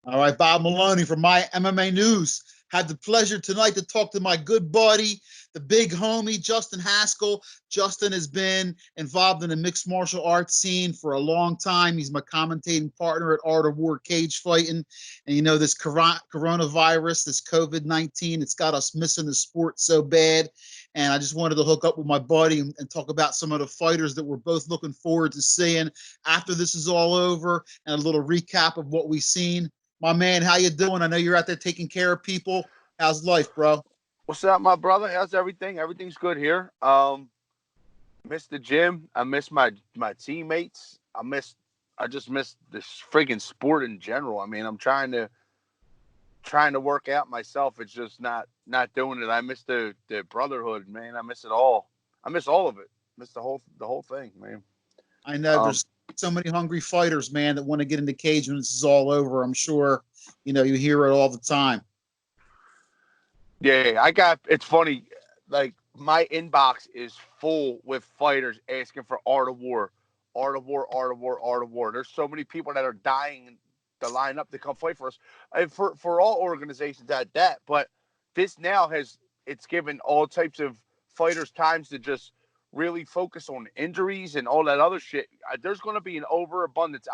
All right, Bob Maloney from My MMA News. Had the pleasure tonight to talk to my good buddy, the big homie, Justin Haskell. Justin has been involved in the mixed martial arts scene for a long time. He's my commentating partner at Art of War Cage Fighting. And you know, this coronavirus, this COVID-19, it's got us missing the sport so bad. And I just wanted to hook up with my buddy and talk about some of the fighters that we're both looking forward to seeing after this is all over, and a little recap of what we've seen. My man, how you doing? I know you're out there taking care of people. How's life, bro? What's up, my brother? How's everything? Everything's good here. Miss the gym. I miss my teammates. I just miss this friggin' sport in general. I mean, I'm trying to work out myself. It's just not doing it. I miss the brotherhood, man. I miss it all. I miss all of it. Miss the whole thing, man. I know Um, there's so many hungry fighters, man, that want to get in the cage when this is all over. I'm sure, you know, you hear it all the time. yeah, I got. It's funny. Like my inbox is full with fighters asking for Art of War, Art of War, Art of War, Art of War. There's so many people that are dying to line up to come fight for us, and for all organizations at that. But this now has it's given all types of fighters times to just really focus on injuries and all that other shit. There's going to be an overabundance.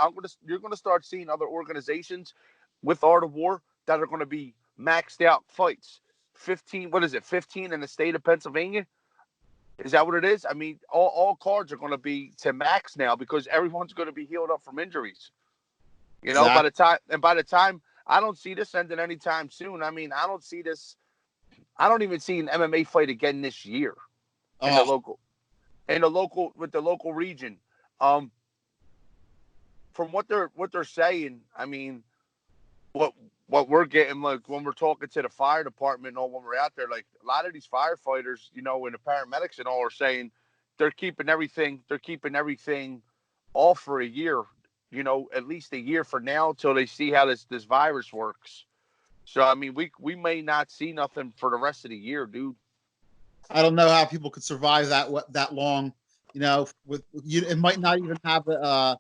You're going to start seeing other organizations with Art of War that are going to be maxed out fights. 15, what is it, 15 in the state of Pennsylvania? Is that what it is? I mean, all cards are going to be to max now because everyone's going to be healed up from injuries. You know, Exactly. by the time I don't see this ending anytime soon. I mean, I don't even see an MMA fight again this year in the Oh, local, with the local region. Um, from what they're saying, I mean, what what we're getting, like when we're talking to the fire department or when we're out there, like a lot of these firefighters, and the paramedics and all are saying they're keeping everything off for a year, at least a year for now till they see how this virus works. So I mean, we may not see nothing for the rest of the year, dude. I don't know how people could survive that long. You know, with you, it might not even have the.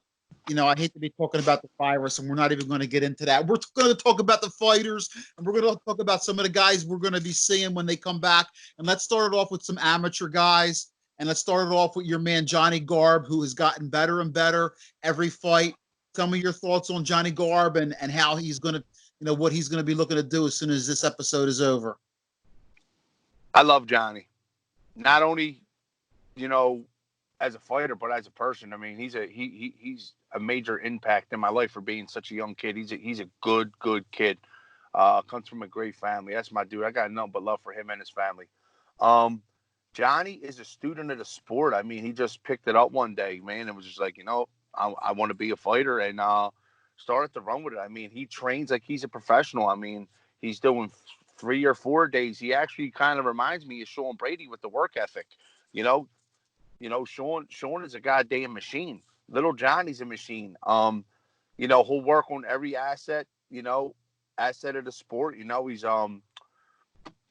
You know, I hate to be talking about the virus, and we're not even going to get into that. We're going to talk about the fighters, and we're going to talk about some of the guys we're going to be seeing when they come back. And let's start it off with some amateur guys. And let's start it off with your man Johnny Garb, who has gotten better and better every fight. Tell me your thoughts on Johnny Garb and how he's going to, what he's going to be looking to do as soon as this episode is over. I love Johnny. Not only you know as a fighter, but as a person. I mean, he's a major impact in my life for being such a young kid. He's a good kid. Comes from a great family. That's my dude. I got nothing but love for him and his family. Um, Johnny is a student of the sport. I mean, he just picked it up one day, man, and was just like, I want to be a fighter, and started to run with it. I mean, he trains like he's a professional. I mean, he's doing 3 or 4 days. He actually kind of reminds me of Sean Brady with the work ethic. You know, Sean is a goddamn machine. Little Johnny's a machine. He'll work on every asset of the sport.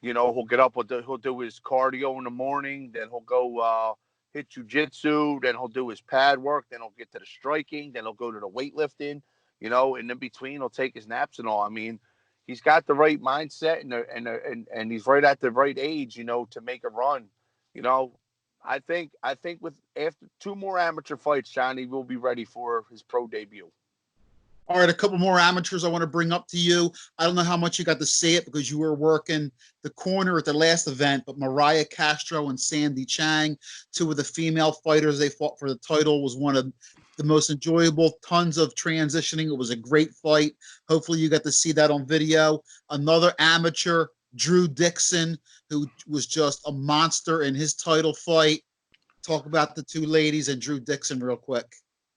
He'll get up, he'll do his cardio in the morning, then he'll go hit jujitsu, then he'll do his pad work, then he'll get to the striking, then he'll go to the weightlifting, and in between he'll take his naps and all. I mean, he's got the right mindset and he's right at the right age, to make a run. You know, I think with after two more amateur fights, Johnny will be ready for his pro debut. All right, a couple more amateurs I want to bring up to you. I don't know how much you got to see it because you were working the corner at the last event, but Mariah Castro and Sandy Chang, two of the female fighters they fought for the title, was one of the most enjoyable. Tons of transitioning. It was a great fight. Hopefully, you got to see that on video. Another amateur, Drew Dixon, who was just a monster in his title fight. Talk about the two ladies and Drew Dixon real quick.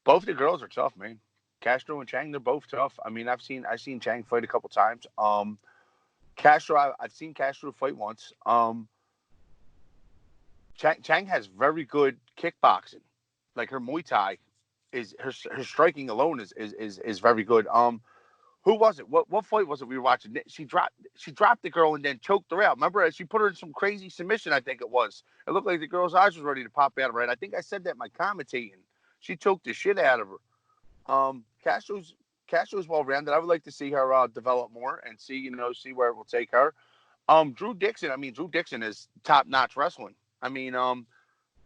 Both the girls are tough, man. Castro and Chang, they're both tough. I mean, I've seen Chang fight a couple times. I've seen Castro fight once. Chang has very good kickboxing. Like her Muay Thai is her striking alone is very good. Who was it? What fight was it we were watching? She dropped the girl and then choked her out. Remember, she put her in some crazy submission. I think it was. It looked like the girl's eyes was ready to pop out of her head. I think I said that in my commentating. She choked the shit out of her. Um, Castro's Castro's well-rounded. I would like to see her develop more and see where it will take her. Drew Dixon. I mean, Drew Dixon is top-notch wrestling. I mean,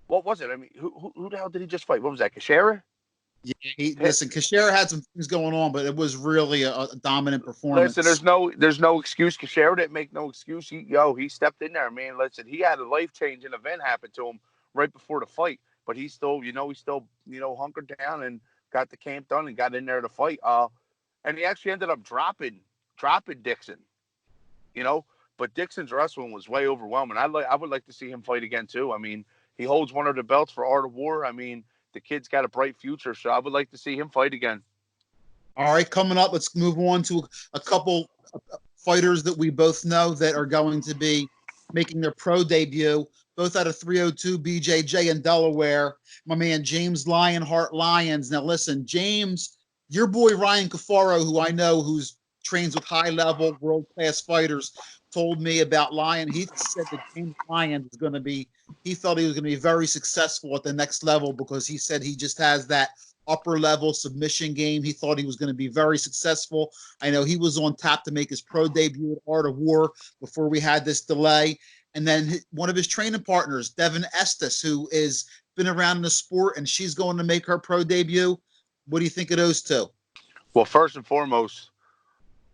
what was it? I mean, who the hell did he just fight? What was that? Kashera? Yeah, listen, Kashera had some things going on, but it was really a dominant Listen, performance. there's no excuse. Kashera didn't make no excuse. He stepped in there, man. Listen, he had a life-changing event happen to him right before the fight, but he still hunkered down and got the camp done and got in there to fight. And he actually ended up dropping Dixon. You know, but Dixon's wrestling was way overwhelming. I would like to see him fight again too. I mean, he holds one of the belts for Art of War. I mean, the kid's got a bright future, so I would like to see him fight again. All right, coming up, let's move on to a couple fighters that we both know that are going to be making their pro debut, both out of 302 BJJ in Delaware. My man, James Lionheart Lyons. Now, listen, James, your boy Ryan Cafaro, who I know who's trains with high-level, world-class fighters, told me about Lyon. He said that James Lyons is going to be, he felt he was going to be very successful at the next level because he said he just has that upper level submission game. He thought he was going to be very successful. I know he was on tap to make his pro debut at Art of War before we had this delay. And then one of his training partners, Devin Estes, who is been around in the sport, and she's going to make her pro debut. What do you think of those two? Well, first and foremost,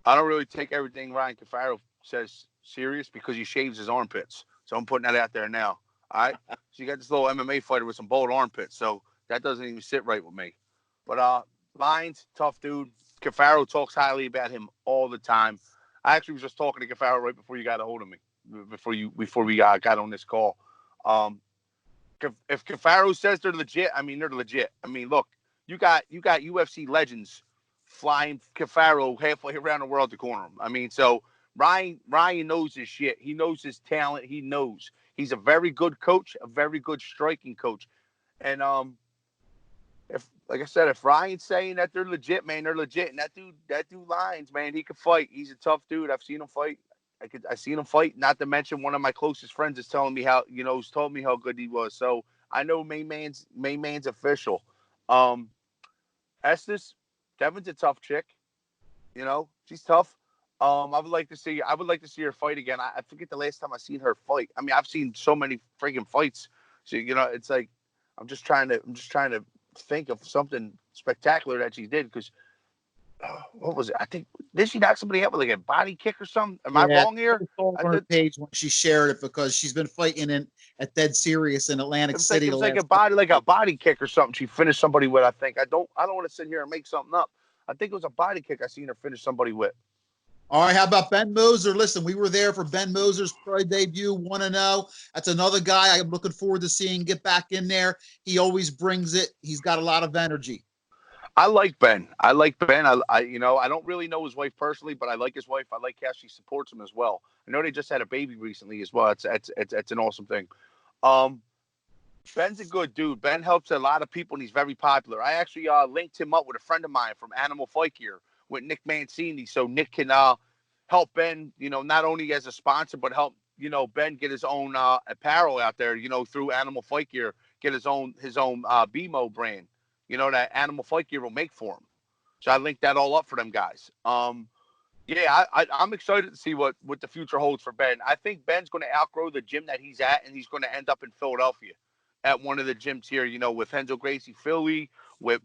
I don't really take everything Ryan Cafaro says serious because he shaves his armpits. So I'm putting that out there now. All right. So you got this little MMA fighter with some bold armpits. So that doesn't even sit right with me. But Lyons, tough dude. Cafaro talks highly about him all the time. I actually was just talking to Cafaro right before you got a hold of me, before we got on this call. If Cafaro says they're legit, I mean they're legit. I mean, look, you got UFC legends flying Cafaro halfway around the world to corner him. I mean, so Ryan knows his shit. He knows his talent. He knows he's a very good coach, a very good striking coach, and if, like I said, if Ryan's saying that they're legit, man, they're legit. And that dude Lyons, man, he can fight. He's a tough dude. I've seen him fight. I seen him fight. Not to mention, one of my closest friends is telling me has told me how good he was. So I know main man's official. Estes, Devin's a tough chick. She's tough. I would like to see her fight again. I forget the last time I seen her fight. I mean, I've seen so many freaking fights. So it's like I'm just trying to think of something spectacular that she did because what was it? I think did she knock somebody out with like a body kick or something? Am I wrong here? I saw on her page when she shared it because she's been fighting at Dead Serious in Atlantic City. It was like a body kick or something. She finished somebody with. I think I don't want to sit here and make something up. I think it was a body kick I seen her finish somebody with. All right, how about Ben Moser? Listen, we were there for Ben Moser's pro debut, 1-0. That's another guy I'm looking forward to seeing get back in there. He always brings it. He's got a lot of energy. I like Ben. I don't really know his wife personally, but I like his wife. I like how she supports him as well. I know they just had a baby recently as well. It's an awesome thing. Ben's a good dude. Ben helps a lot of people, and he's very popular. I actually linked him up with a friend of mine from Animal Fight Gear with Nick Mancini, so Nick can help Ben, not only as a sponsor, but help, Ben get his own apparel out there, through Animal Fight Gear, get his own BMO brand, that Animal Fight Gear will make for him. So I linked that all up for them guys. Yeah, I'm excited to see what the future holds for Ben. I think Ben's going to outgrow the gym that he's at, and he's going to end up in Philadelphia at one of the gyms here, with Henzo Gracie Philly, with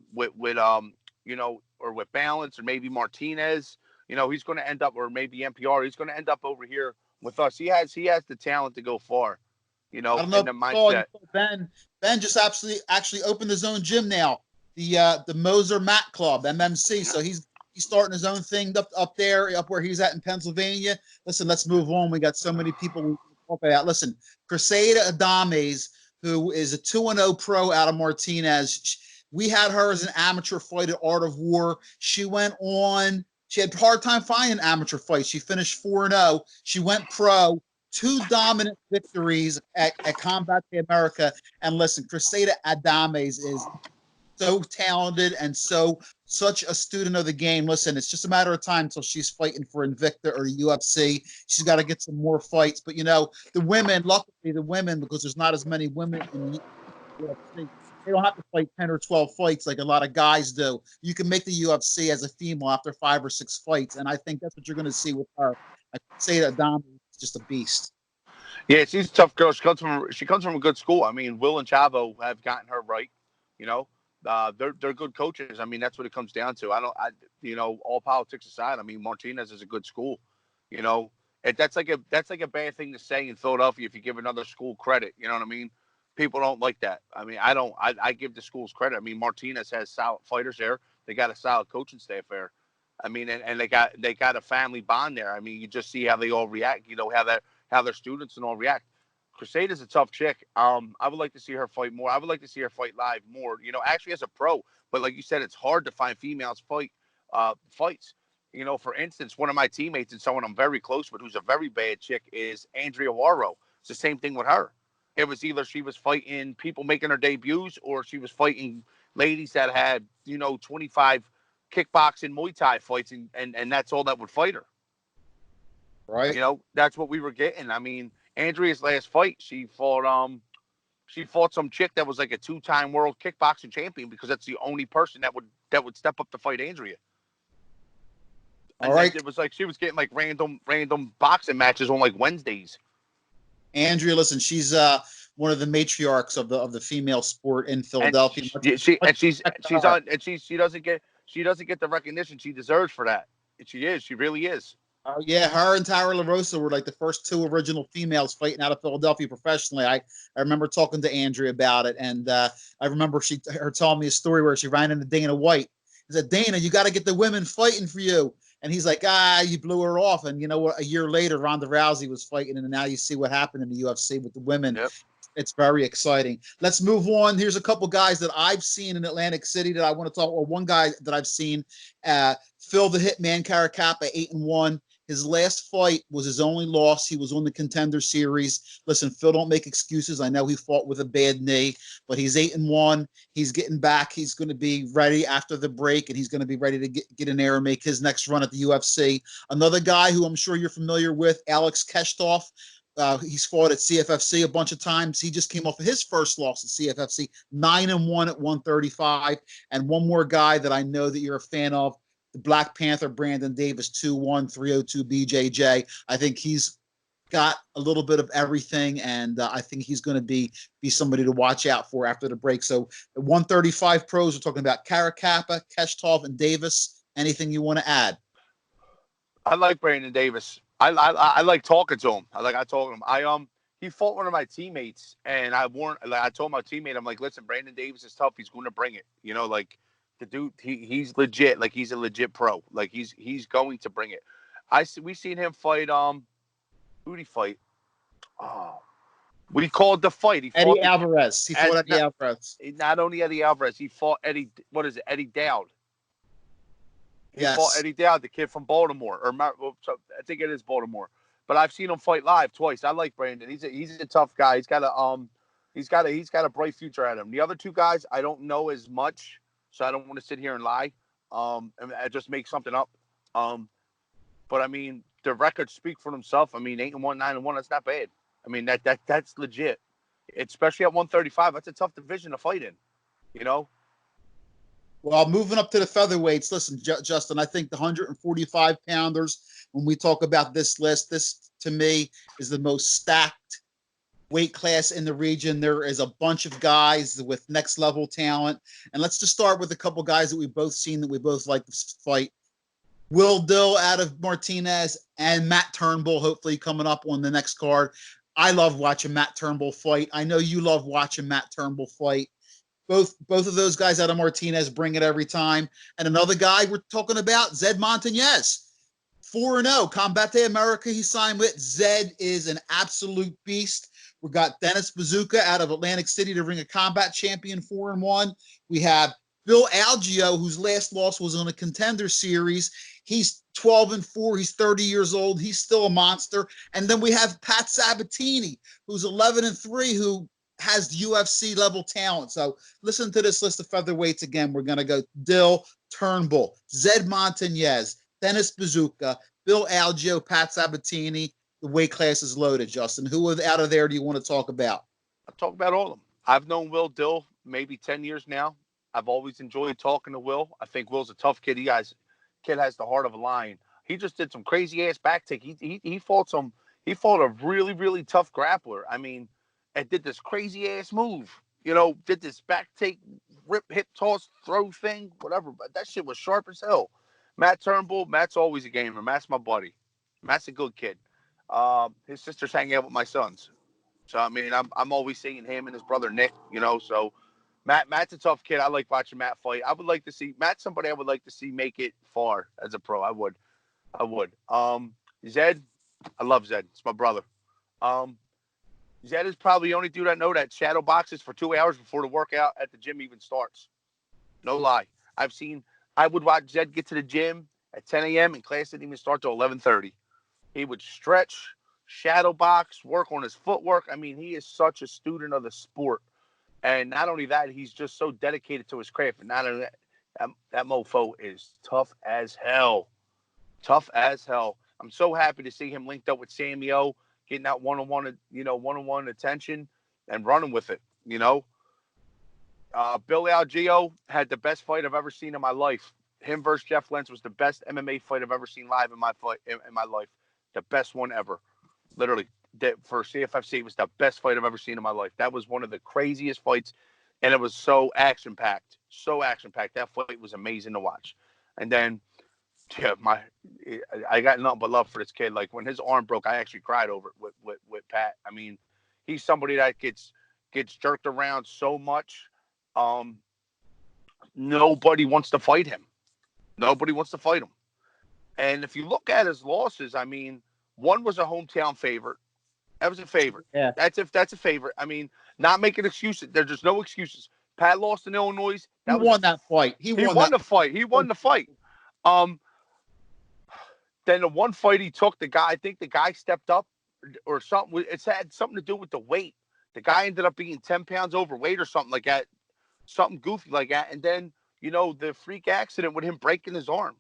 or with Balance, or maybe Martinez. He's going to end up, or maybe NPR. He's going to end up over here with us. He has the talent to go far. I don't know. And the mindset. Ben just actually opened his own gym now. The Moser Mat Club, MMC. So he's starting his own thing up there, up where he's at in Pennsylvania. Listen, let's move on. We got so many people we talk about. Listen, Cressida Adames, who is a 2-0 pro out of Martinez. We had her as an amateur fight at Art of War. She went on. She had a hard time finding amateur fights. She finished 4-0. She went pro. 2 dominant victories at Combat America. And listen, Cressida Adames is so talented and such a student of the game. Listen, it's just a matter of time until she's fighting for Invicta or UFC. She's got to get some more fights. But, the women, luckily the women, because there's not as many women in the UFC, They don't have to fight 10 or 12 fights like a lot of guys do. You can make the UFC as a female after 5 or 6 fights, and I think that's what you're going to see with her. I say that Dom is just a beast. Yeah, she's a tough girl. She comes from a good school. I mean, Will and Chavo have gotten her right. You know, they're good coaches. I mean, that's what it comes down to. All politics aside, I mean, Martinez is a good school. You know, that's like a bad thing to say in Philadelphia if you give another school credit. You know what I mean? People don't like that. I mean, I don't. I give the schools credit. I mean, Martinez has solid fighters there. They got a solid coaching staff there. I mean, and they got a family bond there. I mean, you just see how they all react. You know how their students and all react. Crusade is a tough chick. I would like to see her fight more. I would like to see her fight live more. You know, actually as a pro, but like you said, it's hard to find females fights. You know, for instance, one of my teammates and someone I'm very close with, who's a very bad chick, is Andrea Waro. It's the same thing with her. It was either she was fighting people making her debuts, or she was fighting ladies that had 25 kickboxing Muay Thai fights, and that's all that would fight her. Right? That's what we were getting. I mean, Andrea's last fight, she fought some chick that was like a two-time world kickboxing champion, because that's the only person that would step up to fight Andrea. All And then right. it was like she was getting like random boxing matches on like Wednesdays. Andrea, listen, she's one of the matriarchs of the female sport in And Philadelphia. she's on, and she doesn't get the recognition she deserves for that. And she really is. Yeah, her and Tyra LaRosa were like the first 2 original females fighting out of Philadelphia professionally. I remember talking to Andrea about it, and I remember her telling me a story where she ran into Dana White. He said, "Dana, you got to get the women fighting for you." And he's like, you blew her off. And you know what? A year later, Ronda Rousey was fighting, and now you see what happened in the UFC with the women. Yep. It's very exciting. Let's move on. Here's a couple guys that I've seen in Atlantic City that I want to talk. Or one guy that I've seen, Phil the Hitman Caracappa, 8-1. His last fight was his only loss. He was on the Contender Series. Listen, Phil, don't make excuses. I know he fought with a bad knee, but he's 8-1. He's getting back. He's going to be ready after the break, and he's going to be ready to get in there and make his next run at the UFC. Another guy who I'm sure you're familiar with, Alex Keshtov. He's fought at CFFC a bunch of times. He just came off of his first loss at CFFC, 9-1 at 135. And one more guy that I know that you're a fan of, the Black Panther, Brandon Davis, 2-1, 302 BJJ. I think he's got a little bit of everything, and I think he's going to be somebody to watch out for after the break. So the 135 pros, we're talking about Caracappa, Keshtov, and Davis. Anything you want to add? I like Brandon Davis. I like talking to him. I told him. He fought one of my teammates, and I told my teammate, I'm like, listen, Brandon Davis is tough. He's going to bring it. Like the dude, he's legit. Like he's a legit pro. Like he's going to bring it. We seen him fight. Who did he fight? Oh, we called the fight. He Eddie fought Alvarez. He fought Eddie Alvarez. Not only Eddie Alvarez, he fought Eddie. What is it? Eddie Dowd. He fought Eddie Dowd, the kid from Baltimore, I think it is Baltimore. But I've seen him fight live twice. I like Brandon. He's a tough guy. He's got a bright future at him. The other 2 guys I don't know as much, so I don't want to sit here and lie. And I just make something up. But I mean, the records speak for themselves. I mean, 8-1, 9-1. That's not bad. I mean that's legit. Especially at 135. That's a tough division to fight in. You know. Well, moving up to the featherweights, listen, Justin, I think the 145 pounders, when we talk about this list, this to me is the most stacked weight class in the region. There is a bunch of guys with next level talent. And let's just start with a couple guys that we've both seen that we both like to fight. Will Dill out of Martinez and Matt Turnbull, hopefully coming up on the next card. I love watching Matt Turnbull fight. I know you love watching Matt Turnbull fight. Both of those guys out of Martinez bring it every time. And another guy we're talking about, Zed Montañez, 4-0. Combate America he signed with. Zed is an absolute beast. We got Dennis Bazooka out of Atlantic City, to ring a combat champion, 4-1. We have Bill Algeo, whose last loss was on a Contender Series. He's 12-4. He's 30 years old. He's still a monster. And then we have Pat Sabatini, who's 11-3, who has UFC level talent. So listen to this list of featherweights again. We're going to go Dill, Turnbull, Zed Montañez, Dennis Bazooka, Bill Algeo, Pat Sabatini. The weight class is loaded, Justin. Who out of there do you want to talk about? I'll talk about all of them. I've known Will Dill maybe 10 years now. I've always enjoyed talking to Will. I think Will's a tough kid. Kid has the heart of a lion. He just did some crazy ass back take. He fought some. He fought a really really tough grappler. I mean, and did this crazy ass move. You know, did this back take, rip, hip toss, throw thing, whatever. But that shit was sharp as hell. Matt Turnbull. Matt's always a gamer. Matt's my buddy. Matt's a good kid. His sister's hanging out with my sons. So I mean, I'm always seeing him and his brother Nick. You know, so Matt's a tough kid. I like watching Matt fight. I would like to see Matt. Somebody I would like to see make it far as a pro. I would. I would. Zed, I love Zed. It's my brother. Um, Zed is probably the only dude I know that shadow boxes for 2 hours before the workout at the gym even starts. No lie. I would watch Zed get to the gym at 10 a.m. and class didn't even start till 11:30. He would stretch, shadow box, work on his footwork. I mean, he is such a student of the sport. And not only that, he's just so dedicated to his craft. And not only that mofo is tough as hell. Tough as hell. I'm so happy to see him linked up with Samuel, getting that one-on-one attention and running with it. Billy Algeo had the best fight I've ever seen in my life. Him versus Jeff Lentz was the best MMA fight I've ever seen live in my life. The best one ever. Literally, for CFFC, it was the best fight I've ever seen in my life. That was one of the craziest fights, and it was so action-packed. So action-packed. That fight was amazing to watch. And then, yeah, I got nothing but love for this kid. Like, when his arm broke, I actually cried over it with Pat. I mean, he's somebody that gets jerked around so much. Nobody wants to fight him. Nobody wants to fight him. And if you look at his losses, I mean, one was a hometown favorite. That was a favorite. Yeah. That's a favorite. I mean, not making excuses. There's just no excuses. Pat lost in Illinois. He won that fight. He won the fight. He won the fight. Then the one fight he took, I think the guy stepped up or something. It's had something to do with the weight. The guy ended up being 10 pounds overweight or something like that. Something goofy like that. And then, the freak accident with him breaking his arm.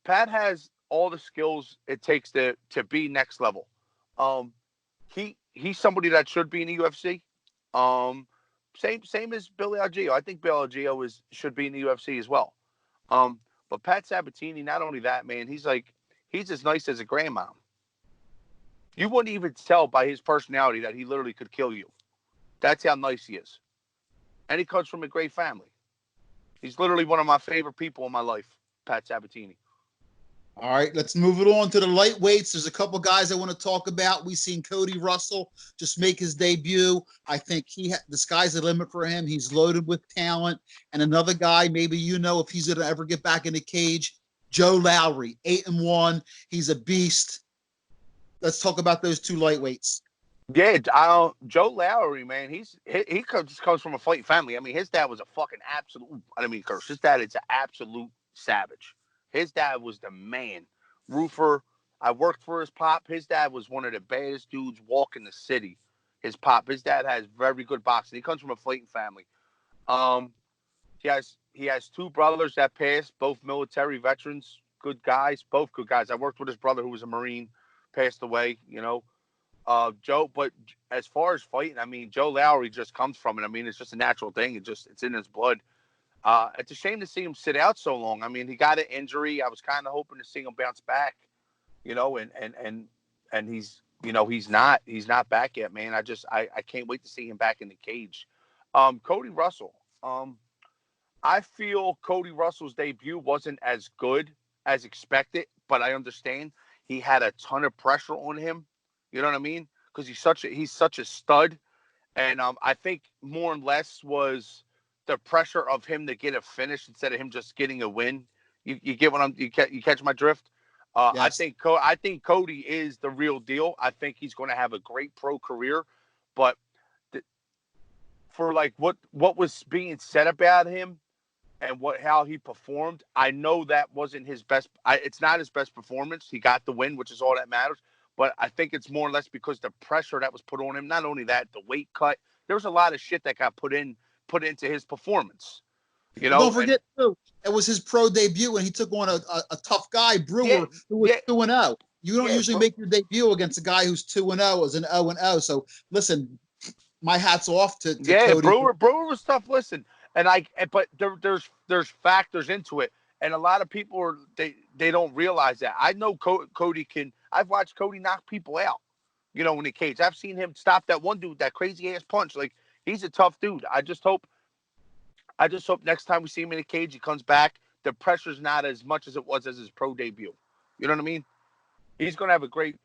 Pat has all the skills it takes to be next level. He's somebody that should be in the UFC. Same as Billy Algeo. I think Billy Algeo should be in the UFC as well. But Pat Sabatini, not only that, man, he's as nice as a grandma. You wouldn't even tell by his personality that he literally could kill you. That's how nice he is. And he comes from a great family. He's literally one of my favorite people in my life, Pat Sabatini. All right, let's move it on to the lightweights. There's a couple guys I want to talk about. We've seen Cody Russell just make his debut. I think the sky's the limit for him. He's loaded with talent. And another guy, maybe if he's going to ever get back in the cage, Joe Lowry, 8-1. He's a beast. Let's talk about those two lightweights. Yeah, Joe Lowry, man, he just comes from a fighting family. I mean, his dad was a fucking absolute. I don't mean curse. His dad is an absolute savage. His dad was the man. Roofer. I worked for his pop. His dad was one of the baddest dudes walking the city. His dad has very good boxing. He comes from a fighting family. He has two brothers that passed, both military veterans, good guys, both good guys. I worked with his brother who was a Marine, passed away, Joe, but as far as fighting, I mean, Joe Lowry just comes from it. I mean, it's just a natural thing. It's in his blood. It's a shame to see him sit out so long. I mean, he got an injury. I was kind of hoping to see him bounce back, and he's not back yet, man. I can't wait to see him back in the cage. Cody Russell. I feel Cody Russell's debut wasn't as good as expected, but I understand he had a ton of pressure on him. You know what I mean? Because he's such a stud, and I think more or less was the pressure of him to get a finish instead of him just getting a win. You get what you catch my drift? Yes. I think Cody is the real deal. I think he's going to have a great pro career, but for like what was being said about him and how he performed, I know that wasn't his best. It's not his best performance. He got the win, which is all that matters. But I think it's more or less because the pressure that was put on him. Not only that, the weight cut. There was a lot of shit that got put into his performance. Don't forget, too, it was his pro debut, and he took on a tough guy, Brewer, who was 2-0. You don't usually make your debut against a guy who's 2-0 as an 0-0. So listen, my hat's off to Yeah, Cody. Brewer was tough. Listen, but there's factors into it, and a lot of people they don't realize that. I know Cody can. I've watched Cody knock people out. In the cage. I've seen him stop that one dude, that crazy ass punch. Like, he's a tough dude. I just hope next time we see him in the cage, he comes back. The pressure's not as much as it was as his pro debut. You know what I mean? He's going to have a great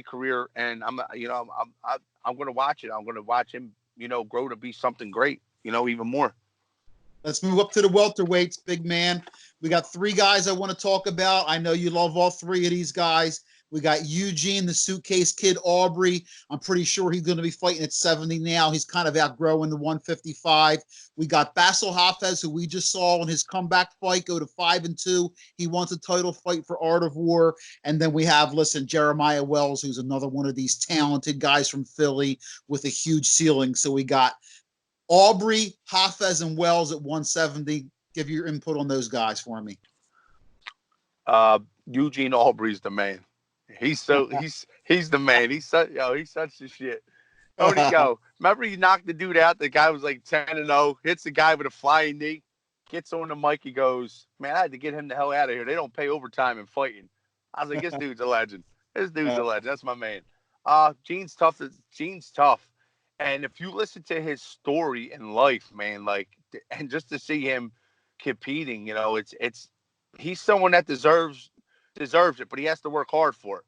career, and I'm going to watch it. I'm going to watch him, grow to be something great. Even more. Let's move up to the welterweights, big man. We got three guys I want to talk about. I know you love all three of these guys. We got Eugene, the suitcase kid, Aubrey. I'm pretty sure he's going to be fighting at 70 now. He's kind of outgrowing the 155. We got Basil Hafez, who we just saw in his comeback fight go to 5-2. He wants a title fight for Art of War. And then we have, Jeremiah Wells, who's another one of these talented guys from Philly with a huge ceiling. So we got Aubrey, Hafez, and Wells at 170. Give your input on those guys for me. Eugene Aubrey's the man. He's the man. He's such the shit. Tony, remember he knocked the dude out? The guy was like 10-0, hits the guy with a flying knee, gets on the mic. He goes, "Man, I had to get him the hell out of here. They don't pay overtime in fighting." I was like, "This dude's a legend. This dude's a legend. That's my man." Gene's tough. Gene's tough. And if you listen to his story in life, man, and just to see him competing, it's he's someone that deserves it, but he has to work hard for it.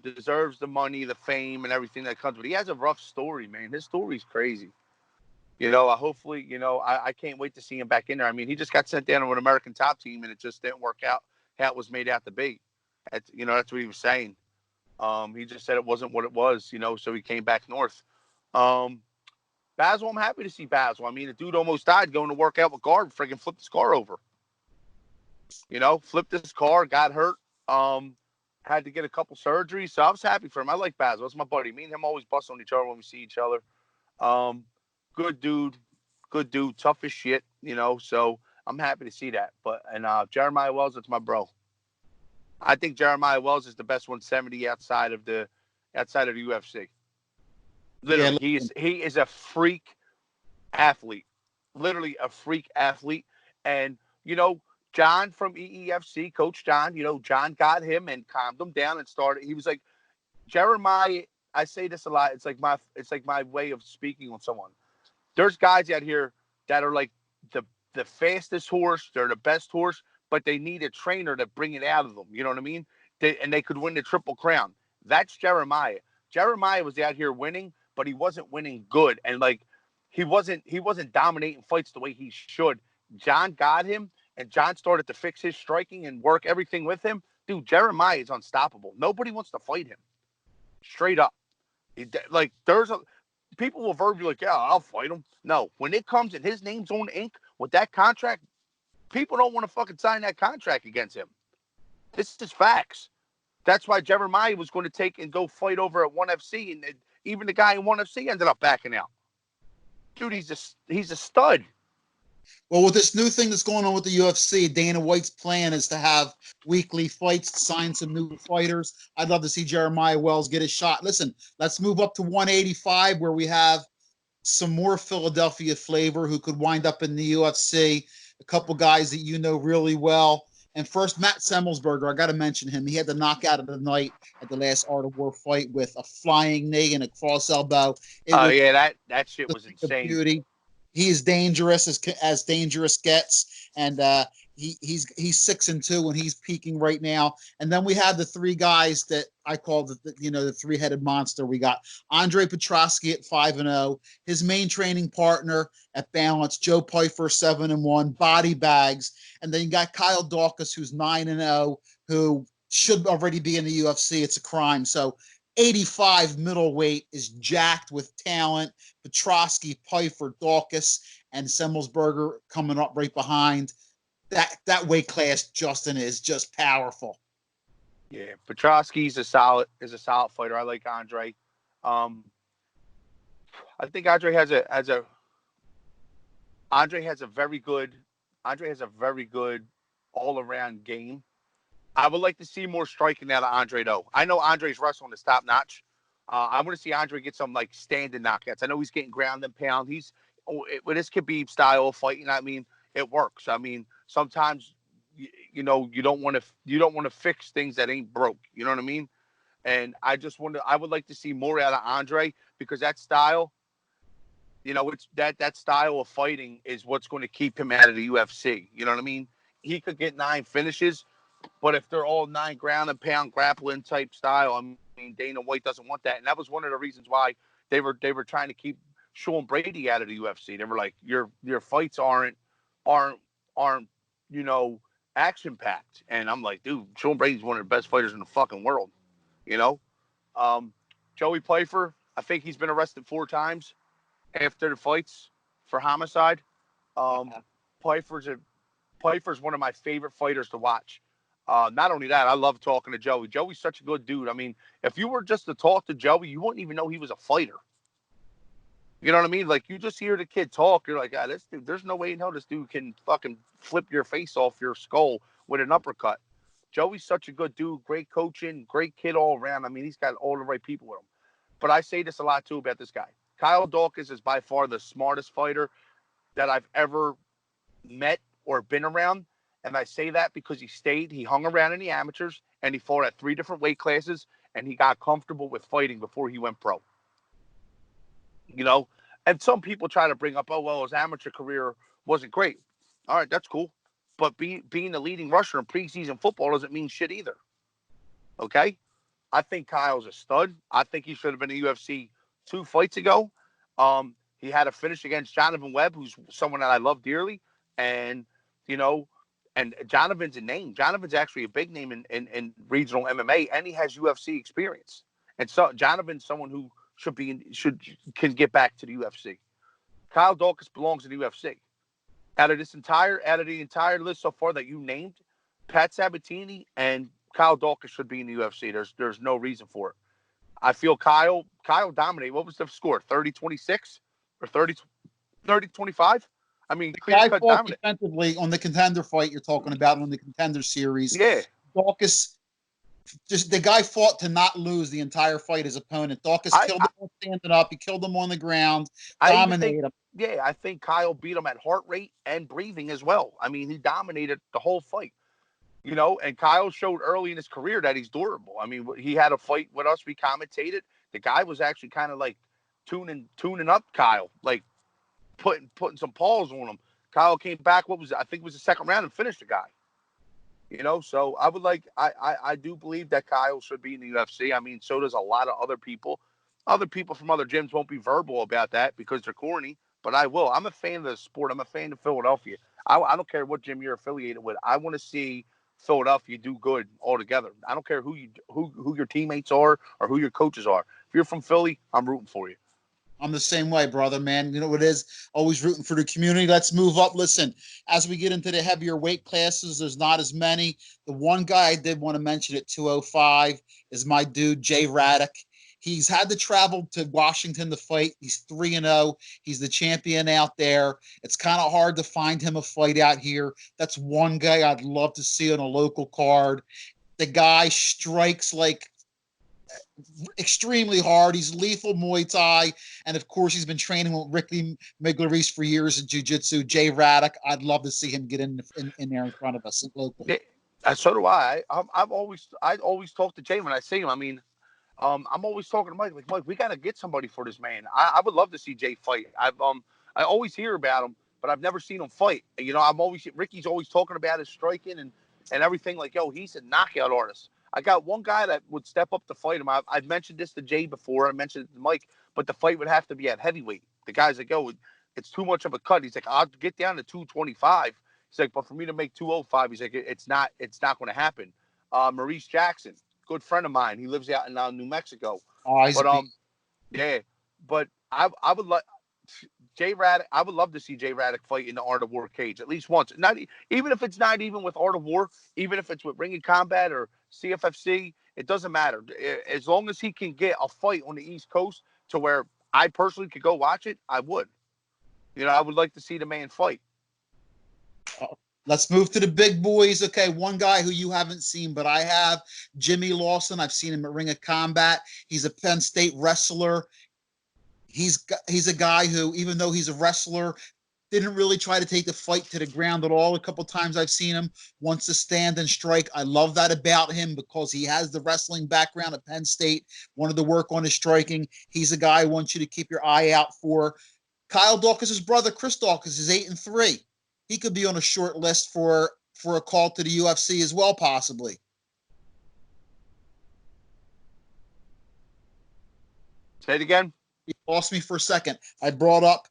Deserves the money, the fame, and everything that comes with it. He has a rough story, man. His story's crazy. Hopefully, I can't wait to see him back in there. I mean, he just got sent down to an American top team, and it just didn't work out how it was made out to be. That's what he was saying. He just said it wasn't what it was, so he came back north. Basil, I'm happy to see Basil. I mean, the dude almost died going to work out with guard, friggin' flipped his car over. Flipped his car, got hurt, had to get a couple surgeries. So I was happy for him. I like Basil. That's my buddy. Me and him always bust on each other when we see each other. Um, good dude, tough as shit, so I'm happy to see that. And Jeremiah Wells, that's my bro. I think Jeremiah Wells is the best 170 outside of the UFC. Literally, Yeah, he is a freak athlete. Literally a freak athlete. And, John from EEFC, Coach John, John got him and calmed him down and started. He was like, Jeremiah, I say this a lot. It's like my way of speaking on someone. There's guys out here that are like the fastest horse. They're the best horse, but they need a trainer to bring it out of them. You know what I mean? They could win the Triple Crown. That's Jeremiah. Jeremiah was out here winning, but he wasn't winning good. And he wasn't dominating fights the way he should. John got him, and John started to fix his striking and work everything with him. Dude, Jeremiah is unstoppable. Nobody wants to fight him. Straight up. People will verbally like, yeah, I'll fight him. No, when it comes and his name's on ink with that contract, people don't want to fucking sign that contract against him. This is facts. That's why Jeremiah was going to take and go fight over at 1FC, and even the guy in 1FC ended up backing out. Dude, he's a stud. Well, with this new thing that's going on with the UFC, Dana White's plan is to have weekly fights, to sign some new fighters. I'd love to see Jeremiah Wells get a shot. Listen, let's move up to 185, where we have some more Philadelphia flavor who could wind up in the UFC. A couple guys that you know really well. And first, Matt Semmelsberger, I got to mention him. He had the knockout of the night at the last Art of War fight with a flying knee and a cross elbow. Oh, yeah, that shit was insane. Beauty. He is dangerous as dangerous gets, and he's 6-2 when he's peaking right now. And then we have the three guys that I call the three-headed monster. We got Andre Petrosky at 5-0, his main training partner at Balance, Joe Pyfer 7-1, body bags, and then you got Kyle Dawkins who's 9-0, who should already be in the UFC. It's a crime. So 85 middleweight is jacked with talent. Petrosky, Pyfer, Dawkins, and Semmelsberger coming up right behind. That weight class, Justin, is just powerful. Yeah, Petrosky's a solid fighter. I like Andre. I think Andre has a very good all around game. I would like to see more striking out of Andre, though. I know Andre's wrestling is top notch. I want to see Andre get some like standing knockouts. I know he's getting ground and pound. With this Khabib style of fighting. I mean, it works. I mean, sometimes you don't want to fix things that ain't broke. You know what I mean? And I would like to see more out of Andre because that style, it's that style of fighting is what's going to keep him out of the UFC. You know what I mean? He could get 9 finishes, but if they're all 9 ground and pound grappling type style, I mean, Dana White doesn't want that, and that was one of the reasons why they were trying to keep Sean Brady out of the UFC. They were like, your fights aren't you know action packed, and I'm like, dude, Sean Brady's one of the best fighters in the fucking world. You know, um, Joey Pfeiffer, I think he's been arrested 4 times after the fights for homicide. Um, Pfeiffer's a Pfeiffer's one of my favorite fighters to watch. Not only that, I love talking to Joey. Joey's such a good dude. I mean, if you were just to talk to Joey, you wouldn't even know he was a fighter. You know what I mean? Like, you just hear the kid talk, you're like, this dude, there's no way in hell this dude can fucking flip your face off your skull with an uppercut. Joey's such a good dude, great coaching, great kid all around. I mean, he's got all the right people with him. But I say this a lot too about this guy. Kyle Dawkins is by far the smartest fighter that I've ever met or been around. And I say that because he hung around in the amateurs and he fought at 3 different weight classes and he got comfortable with fighting before he went pro. You know, and some people try to bring up, oh, well, his amateur career wasn't great. All right, that's cool. But being the leading rusher in preseason football doesn't mean shit either. Okay? I think Kyle's a stud. I think he should have been in the UFC 2 fights ago. He had a finish against Jonathan Webb, who's someone that I love dearly. And, you know, and Jonathan's a name. Jonathan's actually a big name in regional MMA, and he has UFC experience. And so Jonathan's someone who can get back to the UFC. Kyle Dawkins belongs in the UFC. Out of the entire list so far that you named, Pat Sabatini and Kyle Dawkins should be in the UFC. There's no reason for it. I feel Kyle dominated. What was the score? 30-26 or 30-25? I mean, The clear guy cut fought dominant. defensively on the contender fight you're talking about on the contender series. Yeah. Dawkins, just the guy fought to not lose the entire fight. His opponent Dawkins I, killed I him standing up. He killed him on the ground, I even think dominated him. I think Kyle beat him at heart rate and breathing as well. I mean, he dominated the whole fight. And Kyle showed early in his career that he's durable. I mean, he had a fight with us. We commentated. The guy was actually kind of like tuning up Kyle, like putting some paws on him. Kyle came back. I think it was the second round and finished the guy. So I do believe that Kyle should be in the UFC. I mean, so does a lot of other people. Other people from other gyms won't be verbal about that because they're corny, but I will. I'm a fan of the sport. I'm a fan of Philadelphia. I don't care what gym you're affiliated with. I want to see Philadelphia do good altogether. I don't care who your teammates are or who your coaches are. If you're from Philly, I'm rooting for you. I'm the same way, brother, man. You know what it is? Always rooting for the community. Let's move up. Listen, as we get into the heavier weight classes, there's not as many. The one guy I did want to mention at 205 is my dude, Jay Raddick. He's had to travel to Washington to fight. He's 3-0. He's the champion out there. It's kind of hard to find him a fight out here. That's one guy I'd love to see on a local card. The guy strikes like extremely hard. He's lethal Muay Thai. And of course, he's been training with Ricky Miglerese for years in Jiu-Jitsu. Jay Raddick, I'd love to see him get in there in front of us locally. So do I. I always talk to Jay when I see him. I mean, I'm always talking to Mike. Like, Mike, we got to get somebody for this man. I would love to see Jay fight. I always hear about him, but I've never seen him fight. Ricky's always talking about his striking and everything. Like, yo, he's a knockout artist. I got one guy that would step up to fight him. I've mentioned this to Jay before. I mentioned it to Mike, but the fight would have to be at heavyweight. The guy's like, yo, it's too much of a cut. He's like, I'll get down to 225. He's like, but for me to make 205, he's like, it's not going to happen. Maurice Jackson, good friend of mine. He lives out in New Mexico. Oh, he's But yeah. But I would like Jay Raddick. I would love to see Jay Raddick fight in the Art of War cage at least once. Not even if it's not even with Art of War, even if it's with Ring of Combat or CFFC, it doesn't matter. As long as he can get a fight on the East Coast to where I personally could go watch it, I would. I would like to see the man fight. Let's move to the big boys. Okay, one guy who you haven't seen, but I have, Jimmy Lawson. I've seen him at Ring of Combat. He's a Penn State wrestler. He's a guy who, even though he's a wrestler, didn't really try to take the fight to the ground at all. A couple times I've seen him, wants to stand and strike. I love that about him because he has the wrestling background at Penn State, wanted to work on his striking. He's a guy I want you to keep your eye out for. Kyle Dawkins' brother, Chris Dawkins, is 8-3. He could be on a short list for a call to the UFC as well, possibly. Say it again. You lost me for a second. I brought up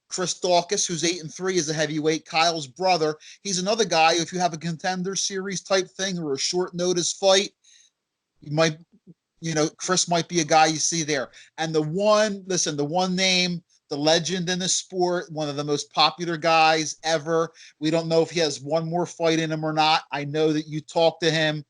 Chris Dawkins, who's 8-3, is a heavyweight. Kyle's brother. He's another guy. If you have a contender series type thing or a short notice fight, you might, Chris might be a guy you see there. And the one name, the legend in the sport, one of the most popular guys ever. We don't know if he has one more fight in him or not. I know that you talked to him.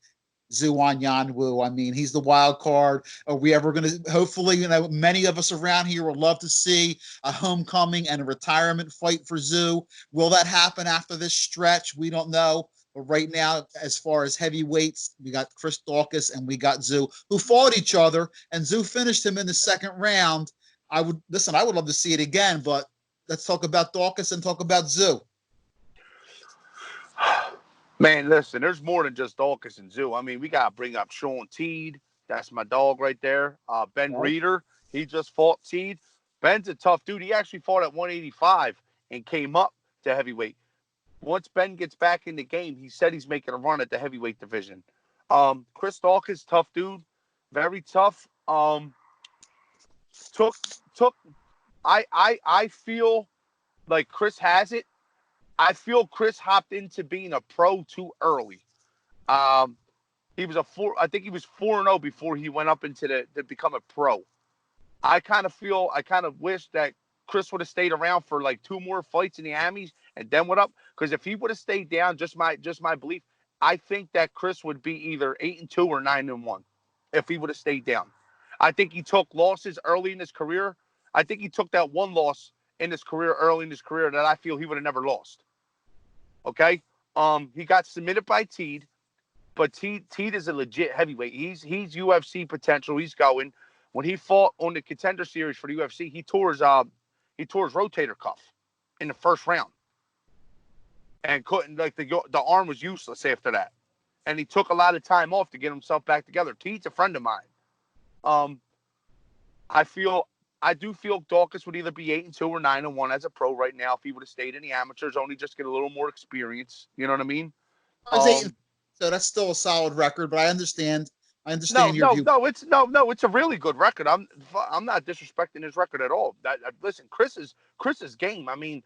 Zhu Yanwu. I mean, he's the wild card. Are we ever going to, hopefully, many of us around here would love to see a homecoming and a retirement fight for Zhu. Will that happen after this stretch? We don't know. But right now, as far as heavyweights, we got Chris Dawkins and we got Zhu, who fought each other, and Zhu finished him in the second round. I would love to see it again, but let's talk about Dawkins and talk about Zhu. Man, listen, there's more than just Dawkins and Zoo. I mean, we got to bring up Sean Teed. That's my dog right there. Ben Reeder, he just fought Teed. Ben's a tough dude. He actually fought at 185 and came up to heavyweight. Once Ben gets back in the game, he said he's making a run at the heavyweight division. Chris Dawkins, tough dude. Very tough. I feel like Chris has it. I feel Chris hopped into being a pro too early. He was I think he was 4-0 before he went up into to become a pro. I kind of wish that Chris would have stayed around for like 2 more fights in the Amis and then went up. Because if he would have stayed down, just my belief, I think that Chris would be either 8-2 or 9-1 if he would have stayed down. I think he took losses early in his career. I think he took that one loss in his career early in his career that I feel he would have never lost. Okay, he got submitted by Teed, but Teed is a legit heavyweight. He's UFC potential. He's going. When he fought on the contender series for the UFC, he tore his rotator cuff in the first round, and couldn't, like, the arm was useless after that, and he took a lot of time off to get himself back together. Teed's a friend of mine. I do feel Dawkins would either be 8-2 or 9-1 as a pro right now if he would have stayed in the amateurs, only just get a little more experience. You know what I mean? So that's still a solid record, but I understand. Your view. It's a really good record. I'm not disrespecting his record at all. Listen, Chris's game. I mean,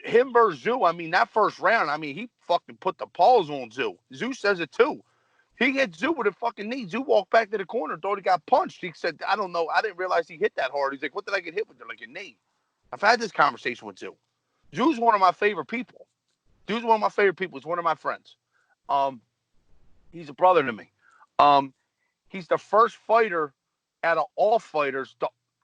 him versus Zoo. I mean, that first round. I mean, he fucking put the paws on Zoo. Zoo says it too. He hit Zoo with a fucking knee. Zoo walked back to the corner, thought he got punched. He said, I don't know. I didn't realize he hit that hard. He's like, what did I get hit with? Like a knee. I've had this conversation with Zoo. Zoo's one of my favorite people. He's one of my friends. He's a brother to me. He's the first fighter out of all fighters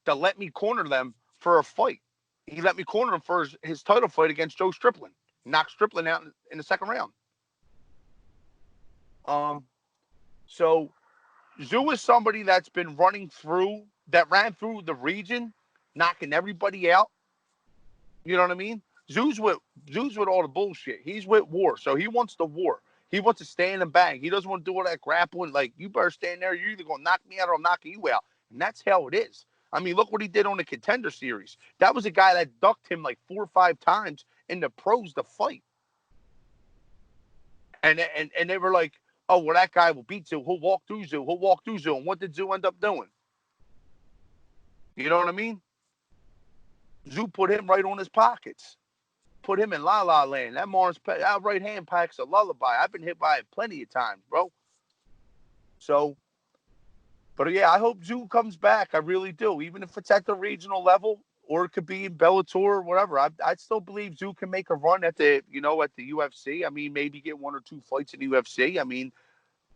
to let me corner them for a fight. He let me corner him for his title fight against Joe Strickland. Knocked Strickland out in the second round. So Zoo is somebody that ran through the region, knocking everybody out. You know what I mean? Zoo's with all the bullshit. He's with war, so he wants the war. He wants to stand and bang. He doesn't want to do all that grappling. Like, you better stand there. You're either gonna knock me out or I'm knocking you out, and that's how it is. I mean, look what he did on the contender series. That was a guy that ducked him like 4 or 5 times in the pros to fight, and they were like, oh, well, that guy will beat Zoo. He'll walk through Zoo. And what did Zoo end up doing? You know what I mean? Zoo put him right on his pockets. Put him in La La Land. That right hand packs a lullaby. I've been hit by it plenty of times, bro. So, but yeah, I hope Zoo comes back. I really do. Even if it's at the regional level, or it could be in Bellator or whatever. I still believe Zoo can make a run at the UFC. I mean, maybe get 1 or 2 fights in the UFC. I mean,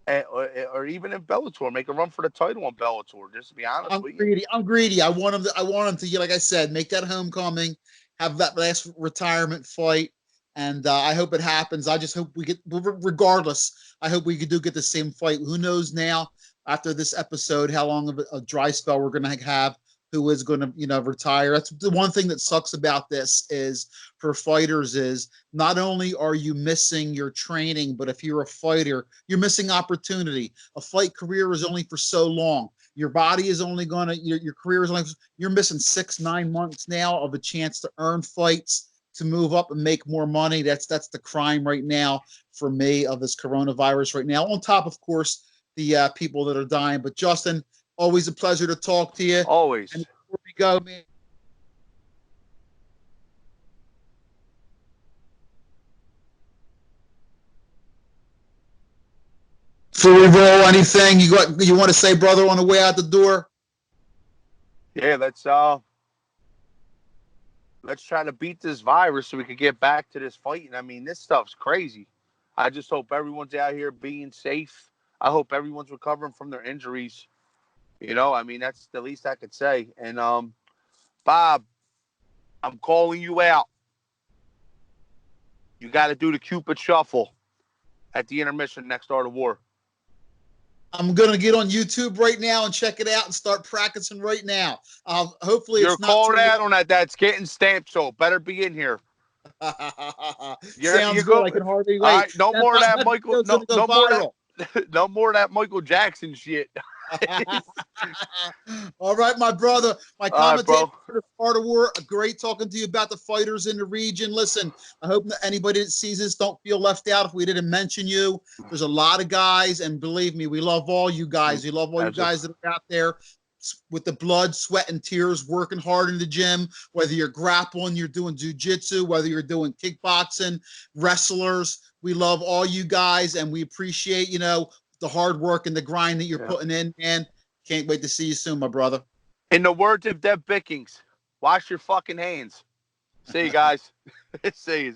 or even in Bellator, make a run for the title on Bellator. Just to be honest with you. I'm greedy. I want him to, like I said, make that homecoming, have that last retirement fight, And I hope it happens. I just hope we get, regardless, I hope we do get the same fight. Who knows now after this episode how long of a dry spell we're going to have, who is going to, retire. That's the one thing that sucks about this is for fighters is not only are you missing your training, but if you're a fighter, you're missing opportunity. A fight career is only for so long. Your body is only going to, your career is only, you're missing 6-9 months now of a chance to earn fights, to move up and make more money. That's the crime right now for me of this coronavirus right now. On top, of course, the people that are dying. But Justin, always a pleasure to talk to you. And Always. before we go, man, before we roll, anything you want to say, brother, on the way out the door? Yeah, let's try to beat this virus so we can get back to this fighting. I mean, this stuff's crazy. I just hope everyone's out here being safe. I hope everyone's recovering from their injuries. I mean, that's the least I could say. And Bob, I'm calling you out. You got to do the Cupid shuffle at the intermission next Art of War. I'm gonna get on YouTube right now and check it out and start practicing right now. Hopefully, You're it's not too calling out late. on that. That's getting stamped, so better be in here. You're Sounds good. go. I can hardly All wait. right, no more of that That Michael. video's No, gonna go no more of viral. that. No more of that Michael Jackson shit. All right, my brother, my All right, commentator bro. for Art of War. Great talking to you about the fighters in the region. Listen, I hope that anybody that sees this don't feel left out if we didn't mention you. There's a lot of guys, and believe me, we love all you guys. We love all you guys that are out there with the blood, sweat, and tears, working hard in the gym. Whether you're grappling, you're doing jujitsu, whether you're doing kickboxing, wrestlers. We love all you guys, and we appreciate the hard work and the grind that you're Yeah. putting in, man. Can't wait to see you soon, my brother. In the words of Deb Bickings, wash your fucking hands. See you guys. See you.